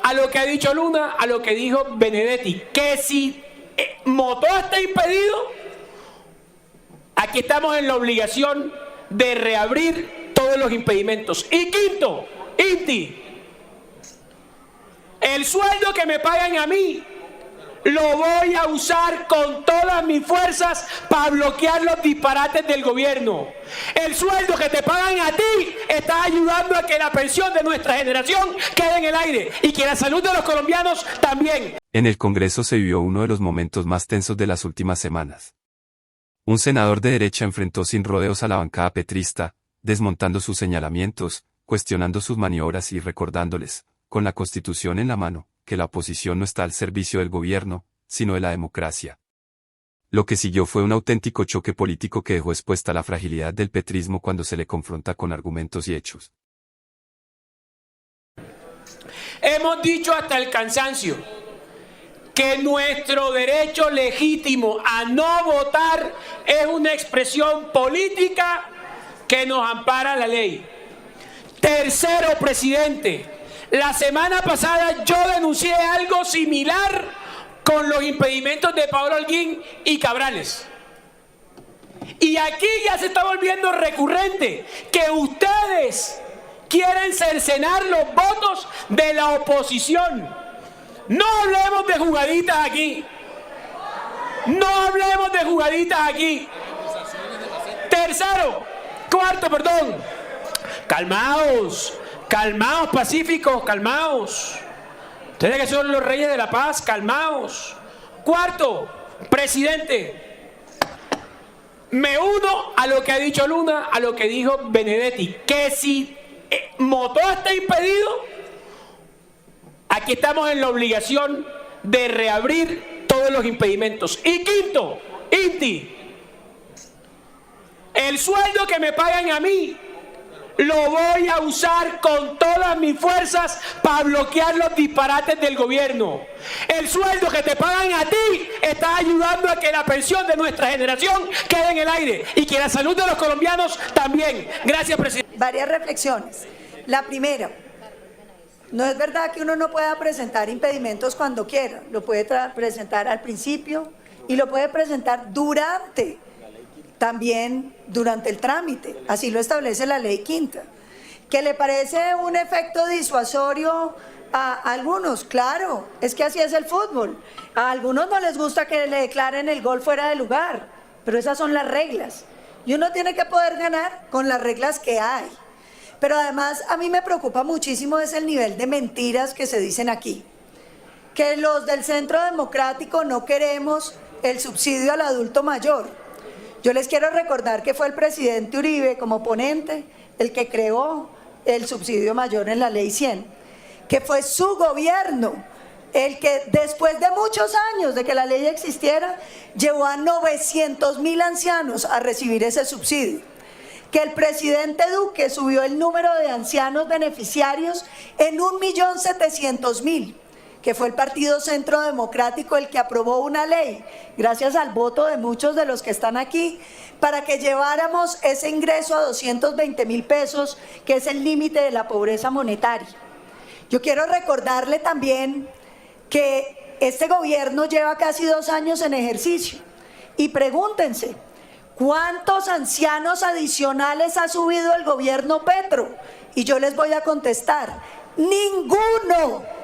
a lo que ha dicho Luna, a lo que dijo Benedetti, que si Motoa está impedido, aquí estamos en la obligación de reabrir todos los impedimentos. Y quinto, Inti, el sueldo que me pagan a mí lo voy a usar con todas mis fuerzas para bloquear los disparates del gobierno. El sueldo que te pagan a ti está ayudando a que la pensión de nuestra generación quede en el aire y que la salud de los colombianos también. En el Congreso se vivió uno de los momentos más tensos de las últimas semanas. Un senador de derecha enfrentó sin rodeos a la bancada petrista, desmontando sus señalamientos, cuestionando sus maniobras y recordándoles, con la Constitución en la mano, que la oposición no está al servicio del gobierno, sino de la democracia. Lo que siguió fue un auténtico choque político que dejó expuesta la fragilidad del petrismo cuando se le confronta con argumentos y hechos. Hemos dicho hasta el cansancio que nuestro derecho legítimo a no votar es una expresión política que nos ampara la ley. Tercero, presidente, la semana pasada yo denuncié algo similar con los impedimentos de Pablo Holguín y Cabrales. Y aquí ya se está volviendo recurrente que ustedes quieren cercenar los votos de la oposición. No hablemos de jugaditas aquí. No hablemos de jugaditas aquí. Cuarto, perdón. Calmaos. Calmaos, pacíficos, calmaos. Ustedes que son los reyes de la paz, calmaos. Cuarto, presidente, me uno a lo que ha dicho Luna, a lo que dijo Benedetti, que si Motoa está impedido, aquí estamos en la obligación de reabrir todos los impedimentos. Y quinto, Inti, el sueldo que me pagan a mí lo voy a usar con todas mis fuerzas para bloquear los disparates del gobierno. El sueldo que te pagan a ti está ayudando a que la pensión de nuestra generación quede en el aire y que la salud de los colombianos también. Gracias, presidente. Varias reflexiones. La primera, no es verdad que uno no pueda presentar impedimentos cuando quiera. Lo puede presentar al principio y lo puede presentar también durante el trámite, así lo establece la ley quinta. ¿Que le parece un efecto disuasorio a algunos? Claro, es que así es el fútbol. A algunos no les gusta que le declaren el gol fuera de lugar, pero esas son las reglas. Y uno tiene que poder ganar con las reglas que hay. Pero además a mí me preocupa muchísimo es el nivel de mentiras que se dicen aquí. Que los del Centro Democrático no queremos el subsidio al adulto mayor. Yo les quiero recordar que fue el presidente Uribe, como ponente, el que creó el subsidio mayor en la Ley 100, que fue su gobierno el que después de muchos años de que la ley existiera, llevó a 900.000 ancianos a recibir ese subsidio. Que el presidente Duque subió el número de ancianos beneficiarios en 1.700.000. Que fue el Partido Centro Democrático el que aprobó una ley, gracias al voto de muchos de los que están aquí, para que lleváramos ese ingreso a 220.000 pesos, que es el límite de la pobreza monetaria. Yo quiero recordarle también que este gobierno lleva casi 2 años en ejercicio, y pregúntense, ¿cuántos ancianos adicionales ha subido el gobierno Petro? Y yo les voy a contestar, ¡ninguno!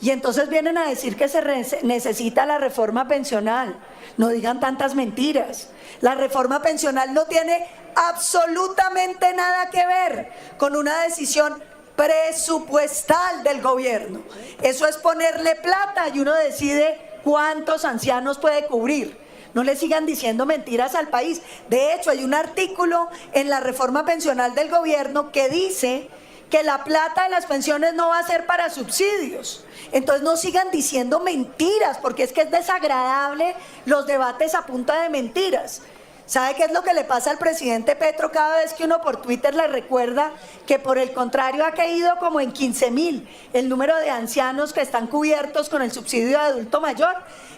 Y entonces vienen a decir que se necesita la reforma pensional. No digan tantas mentiras. La reforma pensional no tiene absolutamente nada que ver con una decisión presupuestal del gobierno. Eso es ponerle plata y uno decide cuántos ancianos puede cubrir. No le sigan diciendo mentiras al país. De hecho, hay un artículo en la reforma pensional del gobierno que dice que la plata de las pensiones no va a ser para subsidios. Entonces no sigan diciendo mentiras, porque es que es desagradable los debates a punta de mentiras. ¿Sabe qué es lo que le pasa al presidente Petro cada vez que uno por Twitter le recuerda que por el contrario ha caído como en 15.000 el número de ancianos que están cubiertos con el subsidio de adulto mayor?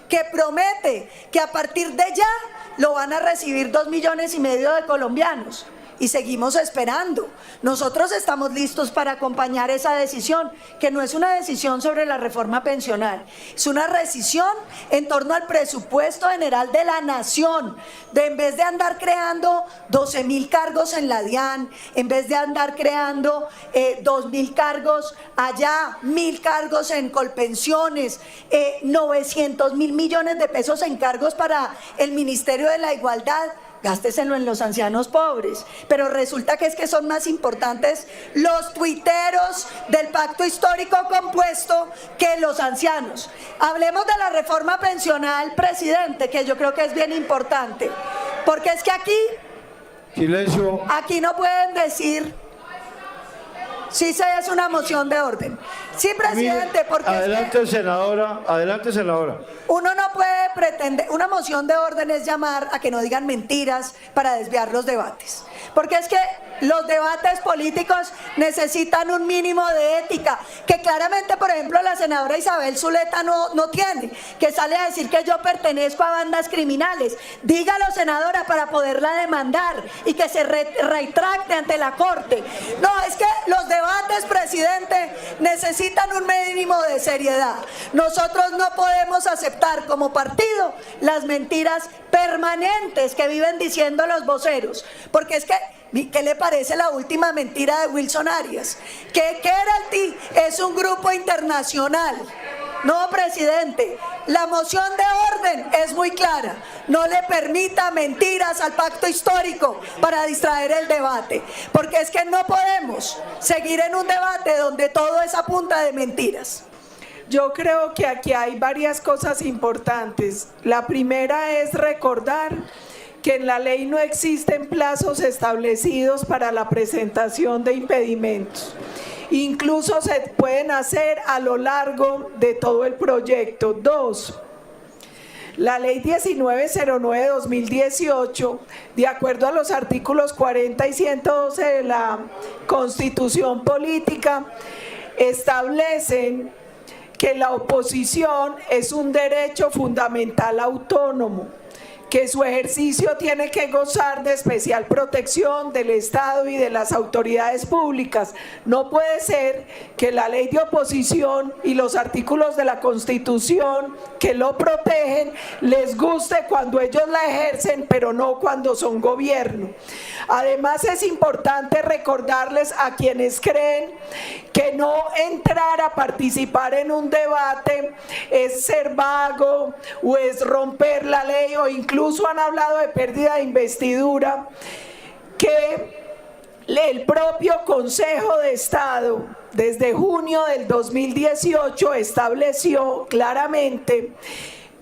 Que promete que a partir de ya lo van a recibir 2,5 millones de colombianos. y seguimos esperando. Nosotros estamos listos para acompañar esa decisión, que no es una decisión sobre la reforma pensional, es una decisión en torno al presupuesto general de la nación, de en vez de andar creando 12.000 cargos en la DIAN, en vez de andar creando 2.000 cargos allá, 1.000 cargos en Colpensiones, 900.000 millones de pesos en cargos para el Ministerio de la Igualdad, gásteselo en los ancianos pobres. Pero resulta que es que son más importantes los tuiteros del pacto histórico compuesto que los ancianos. Hablemos de la reforma pensional, presidente, que yo creo que es bien importante, porque es que aquí, silencio, aquí no pueden decir, sí, se es una moción de orden. Sí, presidente, porque adelante, senadora, adelante, senadora. uno no puede pretender, una moción de orden es llamar a que no digan mentiras para desviar los debates. Porque es que los debates políticos necesitan un mínimo de ética, que claramente, por ejemplo, la senadora Isabel Zuleta no tiene, que sale a decir que yo pertenezco a bandas criminales. Dígalo, senadora, para poderla demandar y que se retracte ante la Corte. No, es que los debates, presidente, necesitan un mínimo de seriedad. Nosotros no podemos aceptar como partido las mentiras permanentes que viven diciendo los voceros, porque es que, ¿qué le parece la última mentira de Wilson Arias? Que Keralty es un grupo internacional. No, presidente, la moción de orden es muy clara. No le permita mentiras al pacto histórico para distraer el debate, porque es que no podemos seguir en un debate donde todo es a punta de mentiras. Yo creo que aquí hay varias cosas importantes. La primera es recordar que en la ley no existen plazos establecidos para la presentación de impedimentos. Incluso se pueden hacer a lo largo de todo el proyecto. 2. La ley 1909-2018, de acuerdo a los artículos 40 y 112 de la Constitución Política, establecen que la oposición es un derecho fundamental autónomo, que su ejercicio tiene que gozar de especial protección del Estado y de las autoridades públicas. No puede ser que la ley de oposición y los artículos de la Constitución que lo protegen les guste cuando ellos la ejercen, pero no cuando son gobierno. Además, es importante recordarles a quienes creen que no entrar a participar en un debate es ser vago o es romper la ley, o incluso han hablado de pérdida de investidura, que el propio Consejo de Estado desde junio del 2018 estableció claramente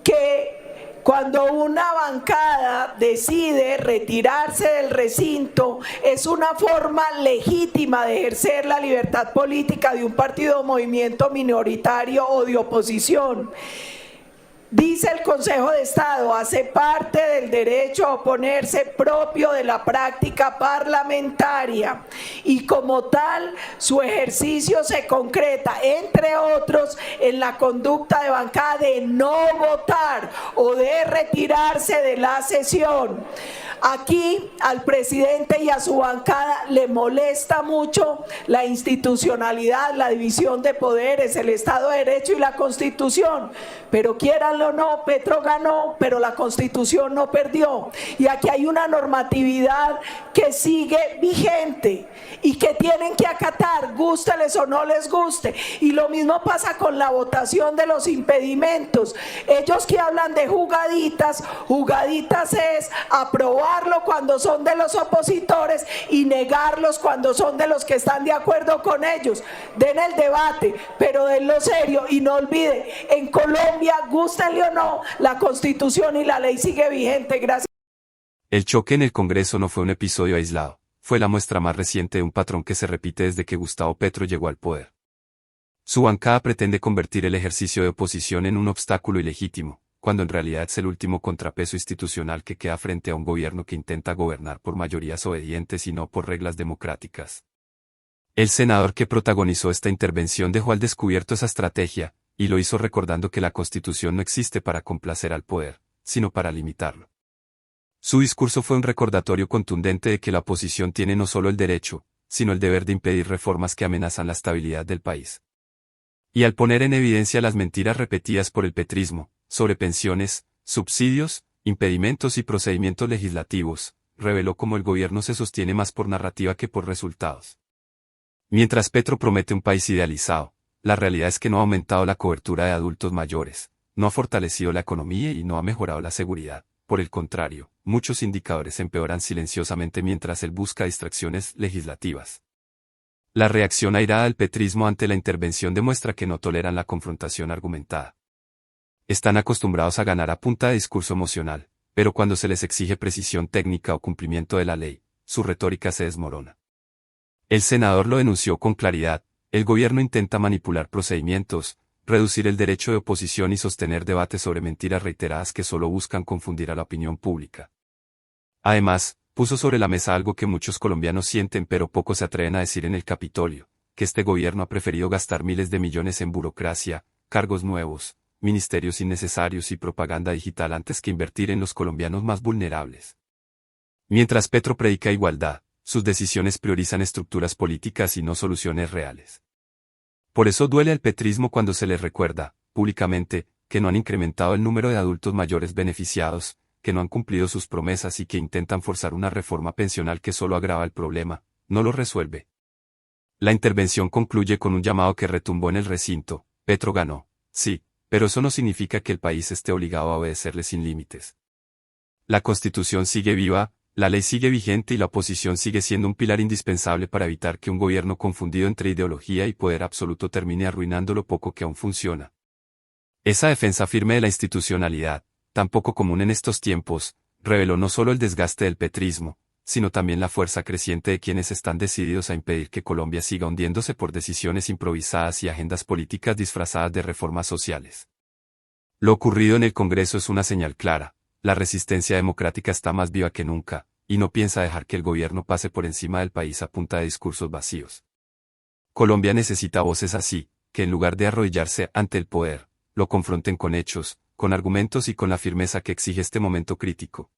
que cuando una bancada decide retirarse del recinto, es una forma legítima de ejercer la libertad política de un partido o movimiento minoritario o de oposición. Dice el Consejo de Estado, hace parte del derecho a oponerse propio de la práctica parlamentaria y como tal su ejercicio se concreta, entre otros, en la conducta de bancada de no votar o de retirarse de la sesión. Aquí al presidente y a su bancada le molesta mucho la institucionalidad, la división de poderes, el Estado de Derecho y la Constitución, pero quieranlo o no, Petro ganó, pero la Constitución no perdió. Y aquí hay una normatividad que sigue vigente y que tienen que acatar, gústeles o no les guste. Y lo mismo pasa con la votación de los impedimentos. Ellos que hablan de jugaditas, jugaditas es aprobarlo cuando son de los opositores y negarlos cuando son de los que están de acuerdo con ellos. Den el debate, pero denlo serio y no olvide, en Colombia, gústenle o no, la Constitución y la ley sigue vigente. Gracias. El choque en el Congreso no fue un episodio aislado, fue la muestra más reciente de un patrón que se repite desde que Gustavo Petro llegó al poder. Su bancada pretende convertir el ejercicio de oposición en un obstáculo ilegítimo, cuando en realidad es el último contrapeso institucional que queda frente a un gobierno que intenta gobernar por mayorías obedientes y no por reglas democráticas. El senador que protagonizó esta intervención dejó al descubierto esa estrategia, y lo hizo recordando que la Constitución no existe para complacer al poder, sino para limitarlo. Su discurso fue un recordatorio contundente de que la oposición tiene no solo el derecho, sino el deber de impedir reformas que amenazan la estabilidad del país. Y al poner en evidencia las mentiras repetidas por el petrismo, sobre pensiones, subsidios, impedimentos y procedimientos legislativos, reveló cómo el gobierno se sostiene más por narrativa que por resultados. Mientras Petro promete un país idealizado, la realidad es que no ha aumentado la cobertura de adultos mayores, no ha fortalecido la economía y no ha mejorado la seguridad. Por el contrario, muchos indicadores empeoran silenciosamente mientras él busca distracciones legislativas. La reacción airada del petrismo ante la intervención demuestra que no toleran la confrontación argumentada. Están acostumbrados a ganar a punta de discurso emocional, pero cuando se les exige precisión técnica o cumplimiento de la ley, su retórica se desmorona. El senador lo denunció con claridad: el gobierno intenta manipular procedimientos, reducir el derecho de oposición y sostener debates sobre mentiras reiteradas que solo buscan confundir a la opinión pública. Además, puso sobre la mesa algo que muchos colombianos sienten pero pocos se atreven a decir en el Capitolio, que este gobierno ha preferido gastar miles de millones en burocracia, cargos nuevos, ministerios innecesarios y propaganda digital antes que invertir en los colombianos más vulnerables. Mientras Petro predica igualdad, sus decisiones priorizan estructuras políticas y no soluciones reales. Por eso duele al petrismo cuando se les recuerda, públicamente, que no han incrementado el número de adultos mayores beneficiados, que no han cumplido sus promesas y que intentan forzar una reforma pensional que solo agrava el problema, no lo resuelve. La intervención concluye con un llamado que retumbó en el recinto: Petro ganó, sí, pero eso no significa que el país esté obligado a obedecerle sin límites. La Constitución sigue viva, la ley sigue vigente y la oposición sigue siendo un pilar indispensable para evitar que un gobierno confundido entre ideología y poder absoluto termine arruinando lo poco que aún funciona. Esa defensa firme de la institucionalidad, tan poco común en estos tiempos, reveló no solo el desgaste del petrismo, sino también la fuerza creciente de quienes están decididos a impedir que Colombia siga hundiéndose por decisiones improvisadas y agendas políticas disfrazadas de reformas sociales. Lo ocurrido en el Congreso es una señal clara: la resistencia democrática está más viva que nunca, y no piensa dejar que el gobierno pase por encima del país a punta de discursos vacíos. Colombia necesita voces así, que en lugar de arrodillarse ante el poder, lo confronten con hechos, con argumentos y con la firmeza que exige este momento crítico.